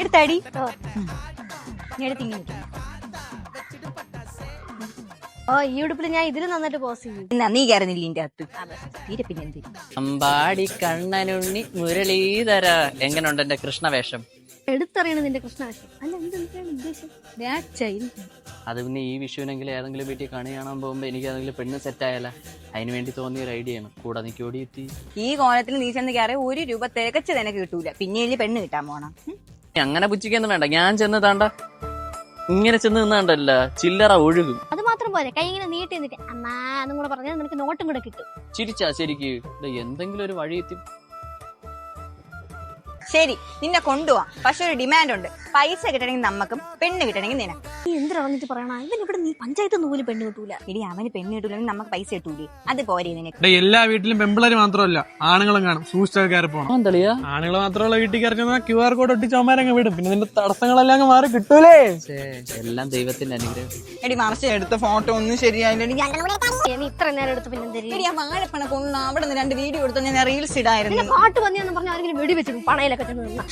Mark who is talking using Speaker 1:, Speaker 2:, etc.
Speaker 1: എടുത്തടി എടുത്തിങ്ങനെ
Speaker 2: ഓ ഈ ഉടുപ്പിൽ ഞാൻ ഇതിൽ നന്നായിട്ട് പോസ് ചെയ്യും.
Speaker 1: എന്നാ നീ കയറുന്നില്ല ഇതിന്റെ അകത്ത് തീരെ പിന്നെ എന്ത്
Speaker 3: അമ്പാടി കണ്ണനുണ്ണി മുരളീധര. എങ്ങനെയുണ്ട് എന്റെ കൃഷ്ണവേഷം?
Speaker 2: എടുത്തറിയണം നിന്റെ കൃഷ്ണവേഷം. അല്ല എന്താണ് ഉദ്ദേശം?
Speaker 3: അത് പിന്നെ ഈ വിഷുവിനെങ്കിലും ഏതെങ്കിലും വീട്ടിൽ കണി കാണാൻ പോകുമ്പോ എനിക്ക് ഏതെങ്കിലും പെണ്ണ് സെറ്റായാല അതിന് വേണ്ടി തോന്നിയ ഒരു ഐഡിയ ആണ്. കൂടെ നിക്ക് ഓടി എത്തി.
Speaker 1: ഈ കോലത്തിൽ നീ ചെന്ന് കയറി 1 രൂപ തികച്ച് തന്നെ കിട്ടൂല. പിന്നെ ഇതിൽ പെണ്ണ് കിട്ടാൻ പോണം.
Speaker 3: അങ്ങനെ പുച്ഛിക്കൊന്നും വേണ്ട. ഞാൻ ചെന്ന് താണ്ട ഇങ്ങനെ ചെന്ന് നിന്നാണ്ടല്ല ചില്ലറ ഒഴുകും.
Speaker 2: അത് മാത്രം പോലെ കൈ ഇങ്ങനെ നീട്ടി നിന്നിട്ട് അമ്മാ എന്നും കൂടെ പറഞ്ഞാൽ നിനക്ക് നോട്ടും കൂടെ കിട്ടും.
Speaker 3: ചിരിച്ചാ ശരിക്ക് എന്തെങ്കിലും ഒരു വഴി എത്തി.
Speaker 1: ശരി നിന്നെ കൊണ്ടുപോവാം. പക്ഷെ ഒരു ഡിമാൻഡ് ഉണ്ട്. പൈസ കിട്ടണമെങ്കിൽ നമുക്കും പെണ്ണ് കിട്ടണമെങ്കിൽ നിനക്ക്.
Speaker 2: നീ എന്തിനാ വന്നിട്ട് പറയണ? ഇവൻ ഇവിടെ നീ പഞ്ചായത്ത് പോലും പെണ്ണ് കിട്ടൂല.
Speaker 1: ഇനി അവന് പെണ്ണ് കിട്ടൂലെങ്കിൽ നമുക്ക് പൈസ കിട്ടൂലേ? അത് പോരെ നിനക്ക്?
Speaker 4: എല്ലാ വീട്ടിലും പെമ്പിളര് മാത്രമല്ല ആണുങ്ങളും കാണും. സൂക്ഷിച്ചൊക്കെ കയറി പോകണം.
Speaker 3: എന്തളിയാ
Speaker 4: ആണുങ്ങൾ മാത്രമുള്ള വീട്ടിൽ കയറി QR കോഡ് ഒട്ടിച്ചവന്മാരങ്ങ് വിടും. പിന്നെ നിന്റെ തടസ്സങ്ങളെല്ലാം അങ്ങ് മാറി കിട്ടൂലേ.
Speaker 3: എല്ലാം ദൈവത്തിന്റെ അനുഗ്രഹം.
Speaker 1: എടി മറച്ച് എടുത്ത ഫോട്ടോ ഒന്നും ശരിയായില്ല.
Speaker 2: നീ ഇത്ര നേരം എടുത്ത് പിന്നെ എന്തെങ്കിലും
Speaker 1: എടി ആ വാഴപ്പണ കൊണ്ട് അവിടെ നിന്ന് 2 വീഡിയോ എടുത്ത് ഞാൻ റീൽസ് ഇടായിരുന്നു.
Speaker 2: പാട്ട് വന്നിയെന്ന് പറഞ്ഞാൽ ആരെങ്കിലും വെടി വെച്ചിട്ടും പണയിലൊക്കെ ചെന്ന് നിന്നാ